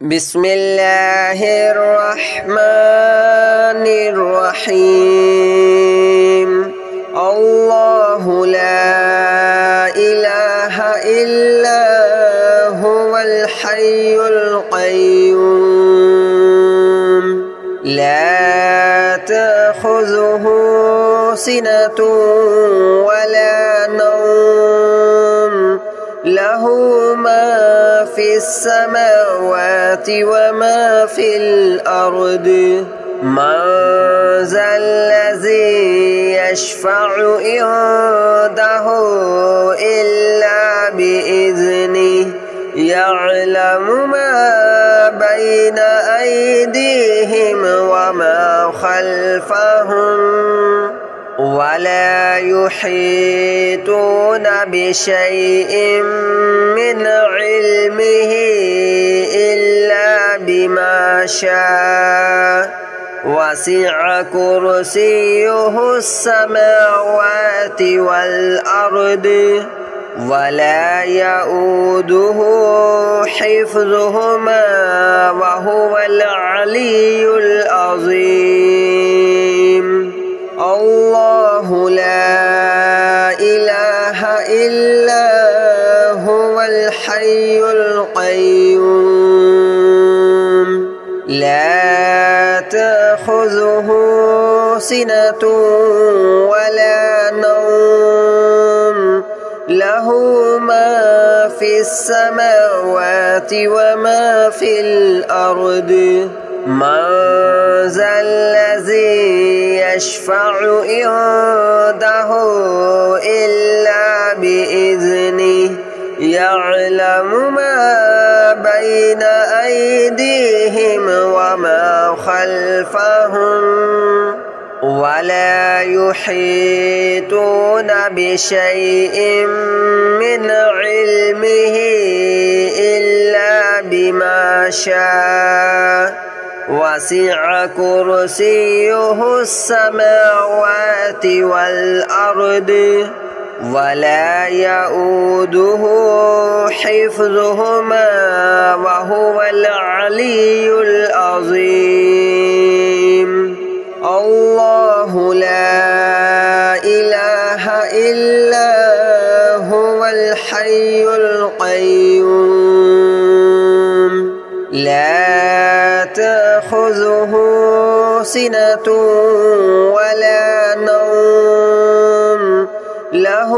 بسم الله الرحمن الرحيم الله لا إله إلا هو الحي القيوم لا تأخذه سنة ولا نوم له ما في السماوات وما في الأرض من ذا الذي يشفع عنده إلا بإذنه يعلم ما بين أيديهم وما خلفهم ولا يحيطون بشيء من علمه إلا بما شاء وسع كرسيه السماوات والأرض ولا يؤوده حفظهما وهو العلي العظيم الله لا إله إلا هو الحي القيوم لا تأخذه سنة ولا نوم له ما في السماوات وما في الأرض من ذا الذي يشفع عنده إلا بإذنه يعلم ما بين أيديهم وما خلفهم ولا يحيطون بشيء من علمه إلا بما شاء وسع كرسيه السماوات والأرض ولا يؤوده حفظهما وهو العلي العظيم الله لا إله إلا هو الحي القيوم لا تأخذه سنة ولا نوم له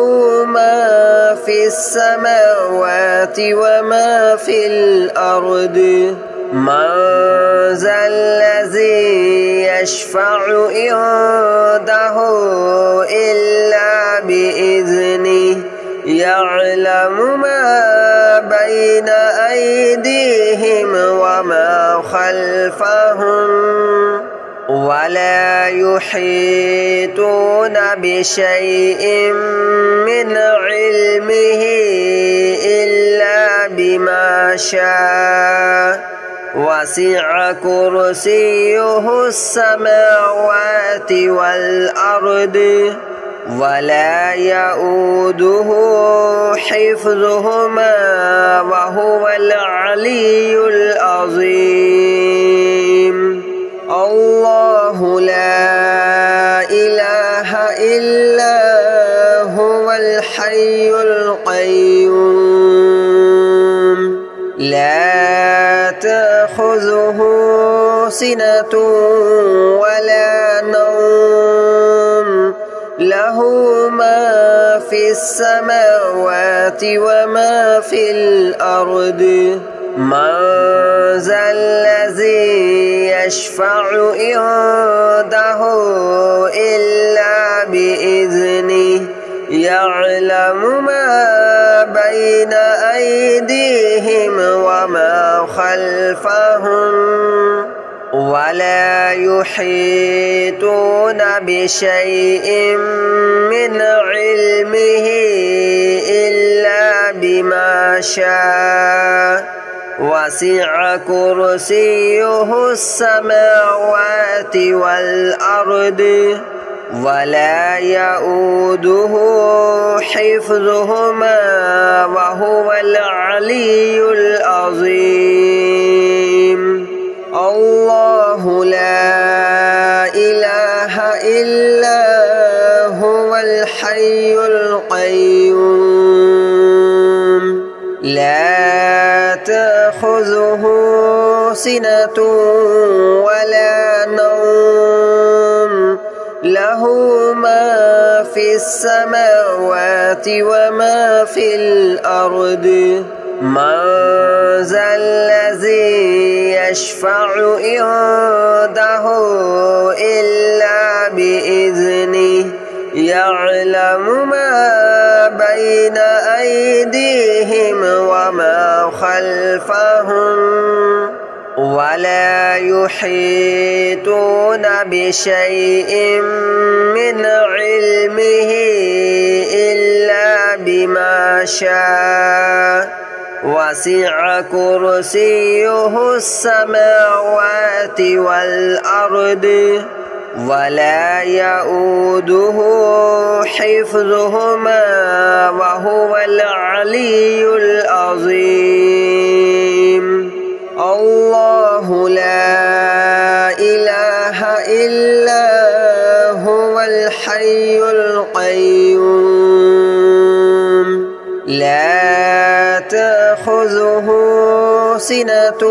ما في السماوات وما في الأرض من ذا الذي يشفع عنده إلا بإذنه يعلم ما بين أيديهم وما خلفهم ولا يحيطون بشيء من علمه إلا بما شاء وسع كرسيه السماوات والأرض ولا يؤوده حفظهما وهو العلي العظيم الله لا إله إلا هو الحي القيوم لا تأخذه سنة ولا نوم له ما في السماوات وما في الأرض من ذا الذي يشفع عنده إلا بإذنه يعلم ما بين أيديهم وما خلفهم ولا يحيطون بشيء من علمه إلا بما شاء وسع كرسيه السماوات والأرض ولا يؤوده حفظهما وهو العلي العظيم. تأخذه سنة ولا نوم له ما في السماوات وما في الأرض من ذا الذي يشفع عنده إلا بإذنه يعلم ما بين أيديهم وما خلفهم ولا يحيطون بشيء من علمه إلا بما شاء وسع كرسيه السماوات والأرض ولا يؤوده حفظهما وهو العلي العظيم الله لا إله إلا هو الحي القيوم لا تأخذه سنة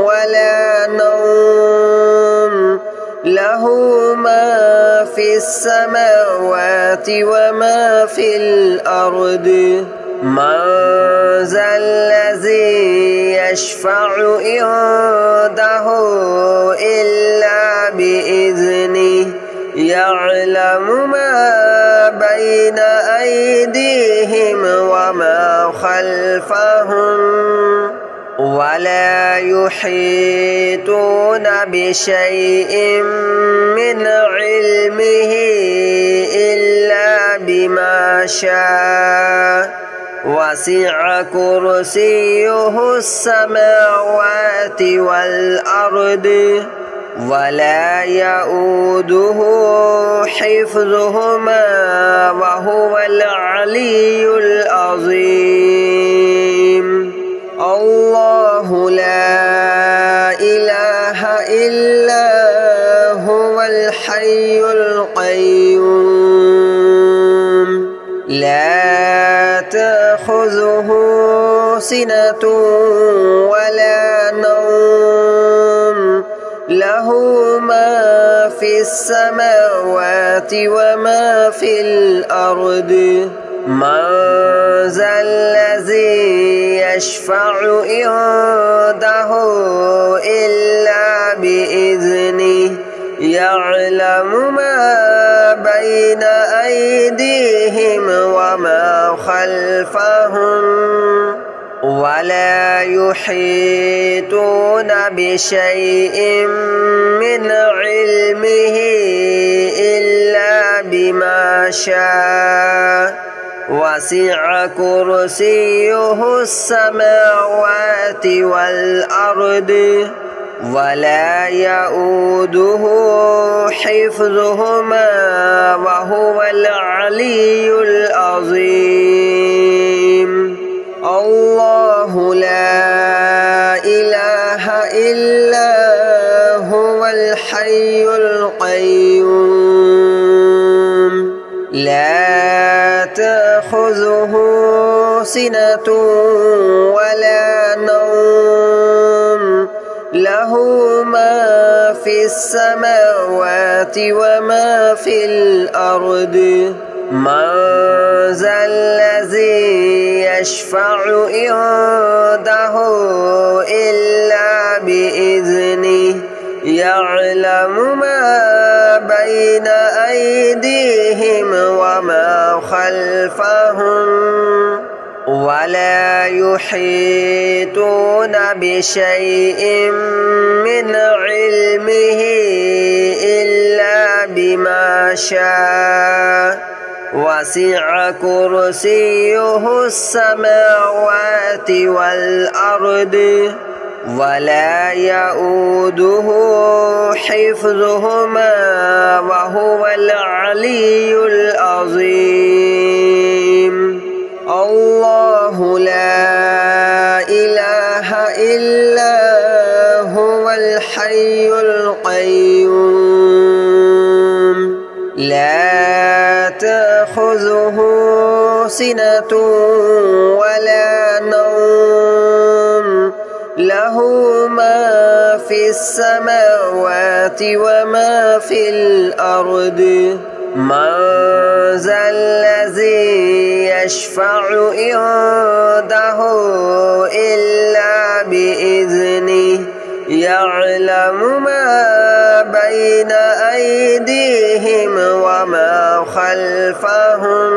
ولا نوم له ما في السماوات وما في الأرض من ذا الذي يشفع عنده إلا بإذنه يعلم ما بين أيديهم وما خلفهم ولا يحيطون بشيء من علمه إلا بما شاء وسع كرسيه السماوات والأرض ولا يؤوده حفظهما وهو العلي العظيم الله لا إله إلا هو الحي القيوم لا تأخذه سنة ولا نوم له ما في السماوات وما في الأرض من ذا الذي يشفع عنده إلا بإذنه يعلم ما بين أيديهم وما خلفهم ولا يحيطون بشيء من علمه إلا بما شاء وسع كرسيه السماوات والأرض ولا يؤوده حفظهما وهو العلي العظيم الله لا إله إلا هو الحي القيوم لا تأخذه سنة ولا نوم له ما في السماوات وما في الأرض من ذا الذي يشفع عنده إلا بإذنه يعلم ما بين أيديهم وما خلفهم ولا يحيطون بشيء من علمه إلا بما شاء وسع كرسيه السماوات والأرض ولا يؤوده حفظهما وهو العلي العظيم الله لا إله إلا هو الحي القيوم لا تأخذه سنة ولا نوم له له ما في السماوات وما في الأرض من ذا الذي يشفع عنده إلا بإذنه يعلم ما بين أيديهم وما خلفهم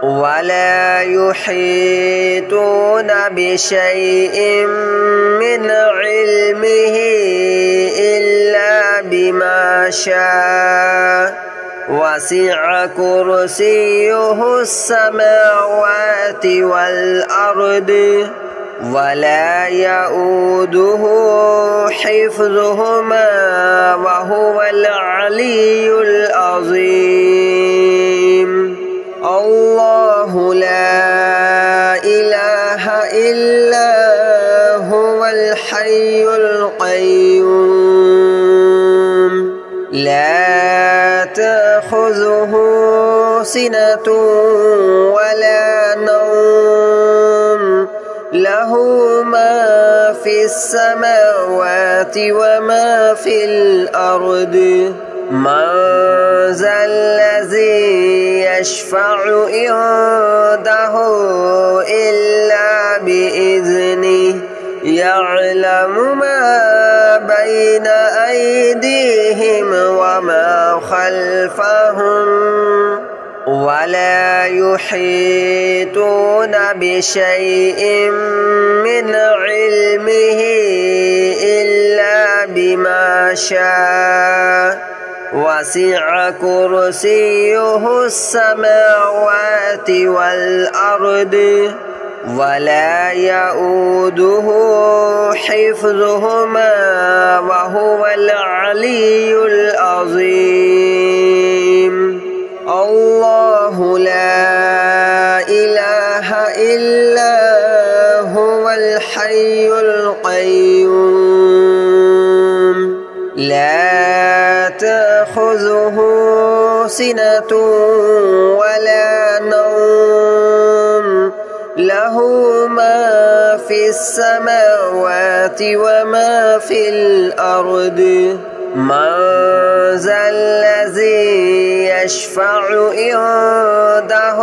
ولا يحيطون بشيء من علمه إلا بما شاء وسع كرسيه السماوات والأرض ولا يؤوده حفظهما وهو العلي العظيم الله لا إله إلا هو الحي القيوم لا تأخذه سنة ولا نوم له ما في السماوات وما في الأرض من ذا الذي يشفع عنده إلا بإذنه يعلم ما بين أيديهم وما خلفهم ولا يحيطون بشيء من علمه إلا بما شاء وسع كرسيه السماوات والأرض ولا يؤوده حفظهما وهو العلي العظيم الله لا إله إلا هو الحي القيوم لا تأخذه سنة ولا نوم له ما في السماوات وما في الأرض من ذا الذي يشفع عنده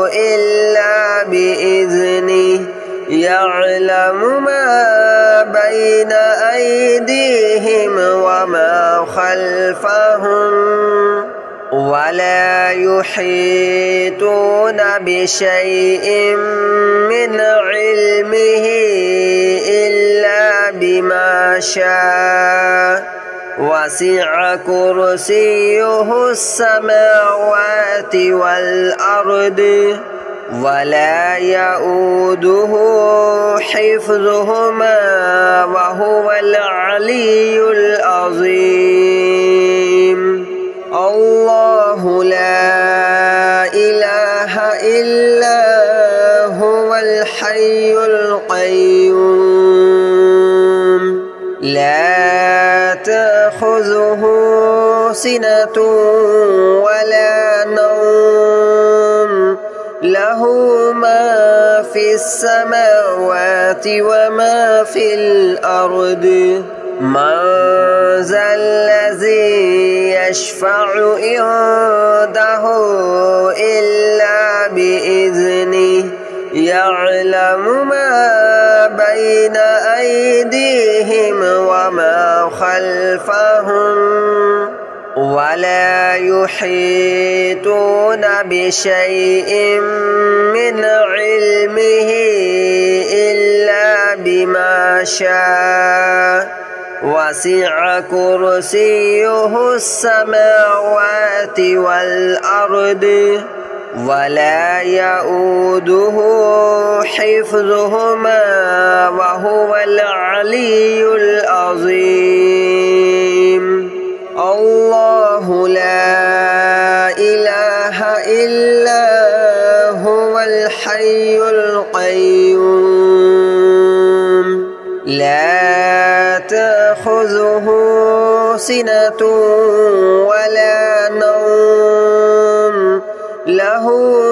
إلا بإذنه يعلم ما بين أيديهم وما خلفهم ولا يحيطون بشيء من علمه إلا بما شاء وسع كرسيه السماوات والأرض ولا يؤوده حفظهما وهو العلي العظيم الله لا إله إلا هو الحي القيوم لا تأخذه سنة ولا نوم له ما في السماوات وما في الأرض من ذا الذي يشفع عنده إلا بإذنه يعلم ما بين أيديهم وما خلفهم ولا يحيطون بشيء من علمه إلا بما شاء وسع كرسيه السماوات والأرض ولا يؤوده حفظهما وهو العلي العظيم الله لا إله إلا هو الحي القيوم لا تأخذه سنة ولا نوم له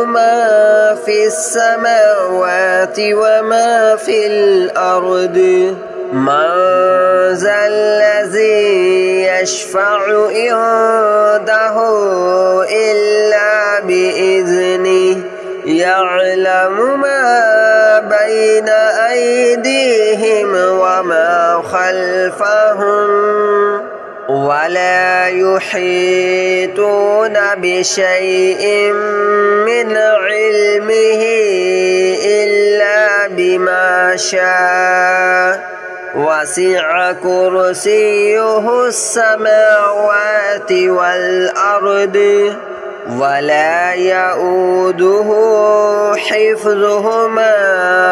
ما في السماوات وما في الأرض من ذا الذي يشفع عنده إلا بإذنه يعلم ما بين أيديهم وما خلفهم ولا يحيطون بشيء من علمه إلا بما شاء وسع كرسيه السماوات والأرض ولا يؤوده حفظهما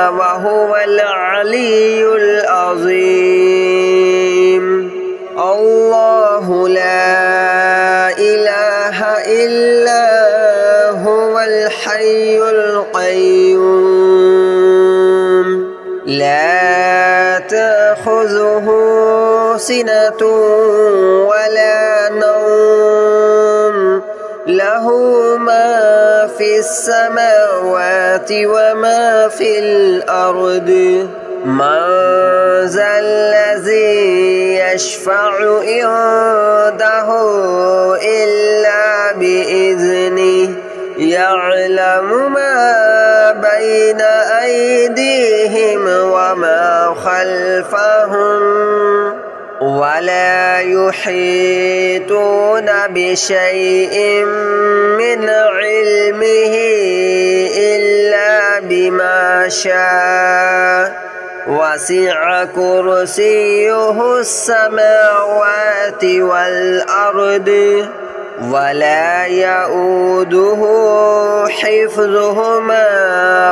وهو العلي العظيم الله لا إله إلا هو الحي القيوم لا تأخذه سنة ولا نوم له ما في السماوات وما في الأرض من ذا الذي يشفع عنده إلا بإذنه يعلم ما بين أيديهم وما خلفهم ولا يحيطون بشيء من علمه إلا بما شاء وسع كرسيه السماوات والأرض ولا يؤوده حفظهما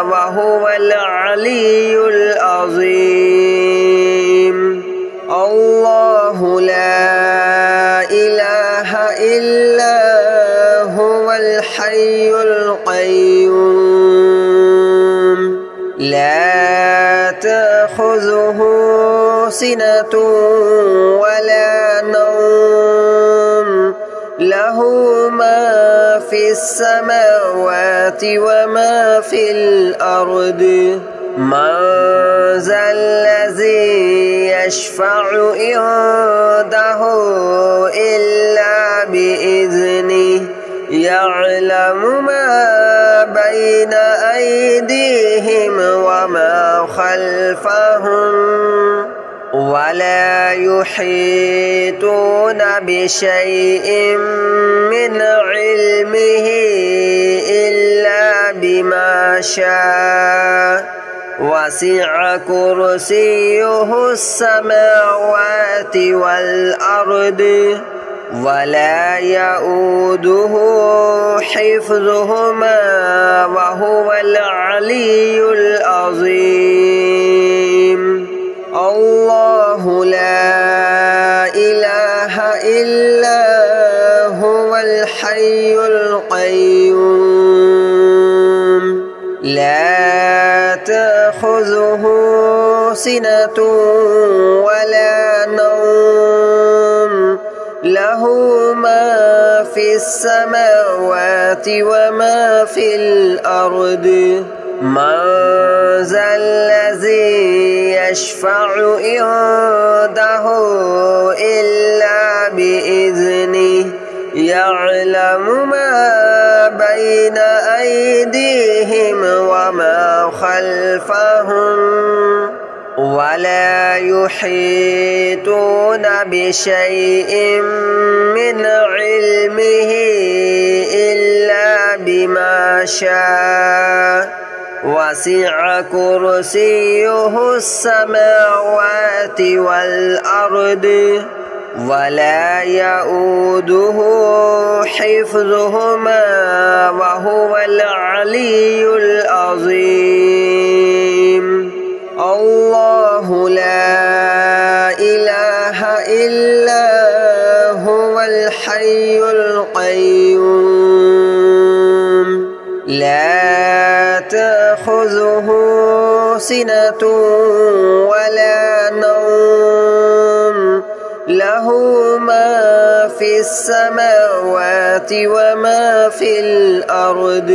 وهو العلي العظيم الله لا إله إلا هو الحي القيوم لا تأخذه سنة ولا نوم له ما في السماوات وما في الأرض من ذا الذي يشفع عنده إلا بإذنه يعلم ما بين أيديهم وما خلفهم ولا يحيطون بشيء من علمه إلا بما شاء وسع كرسيه السماوات والأرض ولا يؤوده حفظهما وهو العلي العظيم الله لا إله إلا هو الحي القيوم لا تأخذه سنة ولا نوم له ما في السماوات وما في الأرض من ذا الذي يشفع عنده إلا بإذنه يعلم ما بين أيديهم وما خلفهم ولا يحيطون بشيء من علمه إلا بما شاء وسع كرسيه السماوات والأرض ولا يؤوده حفظهما وهو العلي العظيم الله لا إله إلا هو الحي القيوم لا تأخذه سنة ولا نوم له ما في السماوات وما في الأرض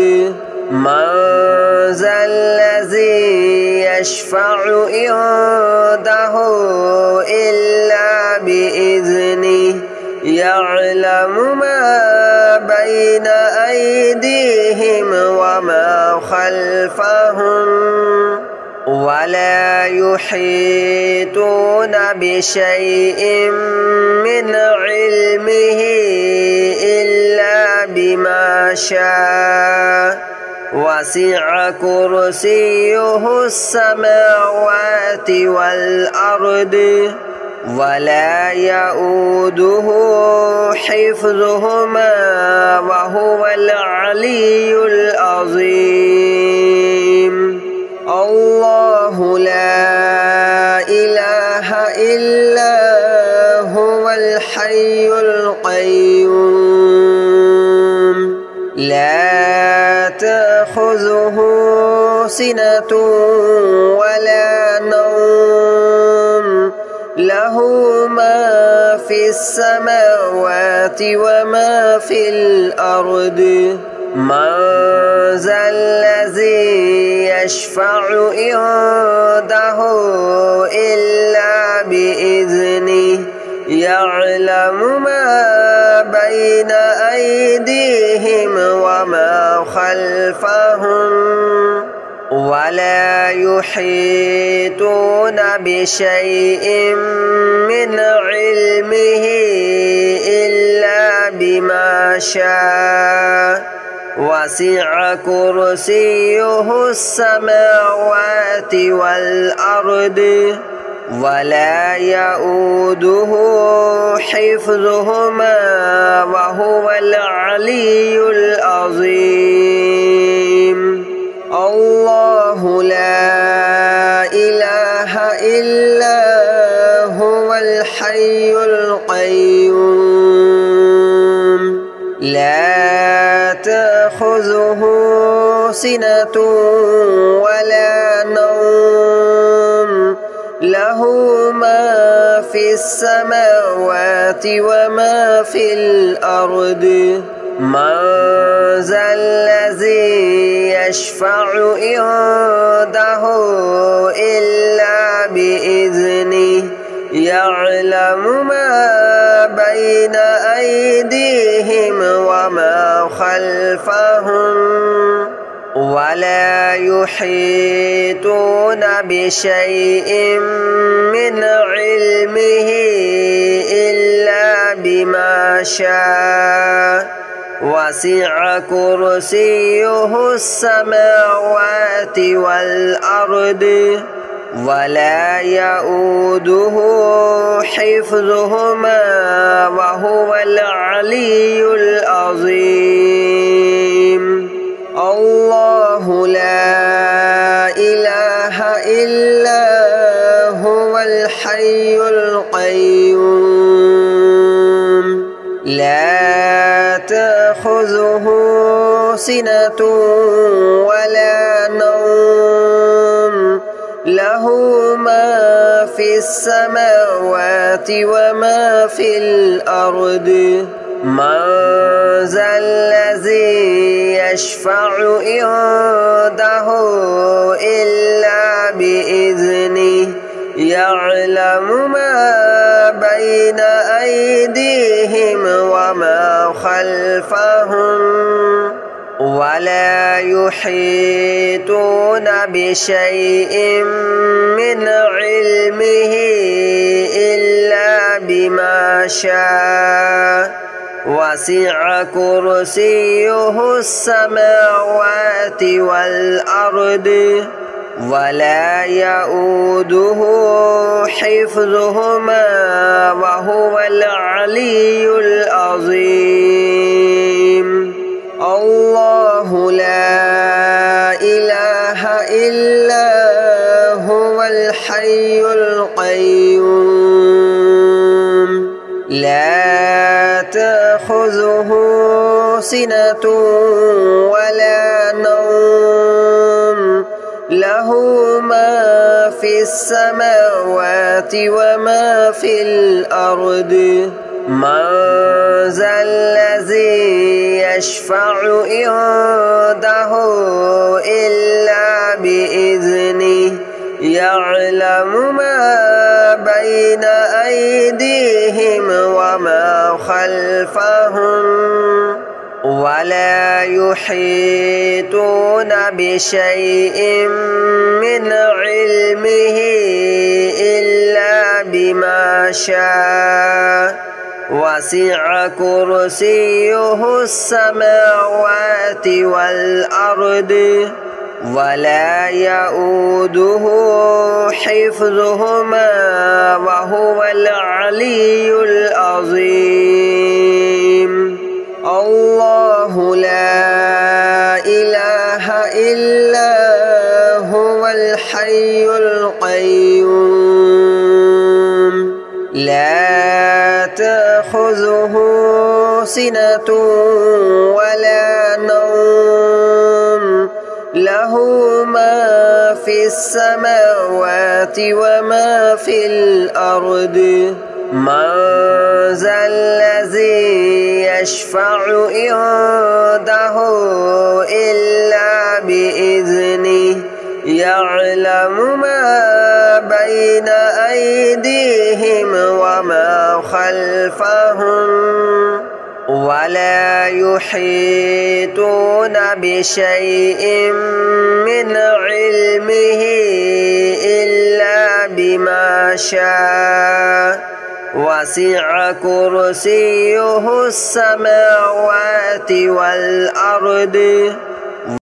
من ذا الذي يشفع عنده إلا بإذنه يعلم ما بين أيديهم وما خلفهم ولا يحيطون بشيء من علمه إلا بما شاء وسع كرسيه السماوات والأرض ولا يؤوده حفظهما وهو العلي العظيم الله لا إله إلا هو الحي القيوم لا تأخذه سنة ولا نوم له ما في السماوات وما في الأرض من ذا الذي يشفع عنده إلا بإذنه يعلم ما بين أيديهم وما خلفهم ولا يحيطون بشيء من علمه إلا بما شاء وسع كرسيه السماوات والأرض ولا يؤوده حفظهما وهو العلي العظيم الله لا إله إلا هو الحي القيوم لا تأخذه سنة ولا نوم له ما في السماوات وما في الأرض من ذا الذي يشفع عنده إلا بإذنه يعلم ما بين أيديهم وما خلفهم ولا يحيطون بشيء من علمه إلا بما شاء وسع كرسيه السماوات والأرض ولا يؤوده حفظهما وهو العلي العظيم الله لا إله إلا هو الحي القيوم لا تأخذه سنة ولا نوم له ما في السماوات وما في الأرض من ذا الذي يشفع عنده إلا بإذنه يعلم ما بين أيديهم وما خلفهم ولا يحيطون بشيء من علمه إلا بما شاء وسع كرسيه السماوات والأرض ولا يؤوده حفظهما وهو العلي العظيم الله لا إله إلا هو الحي القيوم لا تأخذه سنة ولا نوم له ما في السماوات وما في الأرض من ذا الذي يشفع عنده إلا بإذنه يعلم ما بين أيديهم وما خلفهم ولا يحيطون بشيء من علمه إلا بما شاء وسع كرسيه السماوات والأرض ولا يؤوده حفظهما وهو العلي العظيم الله لا إله إلا هو الحي القيوم لا تأخذه سنة ولا نوم له ما في السماوات وما في الأرض من ذا الذي يشفع عنده إلا بإذنه يعلم ما بين أيديهم وما خلفهم ولا يحيطون بشيء من علمه إلا بما شاء وسع كرسيه السماوات والأرض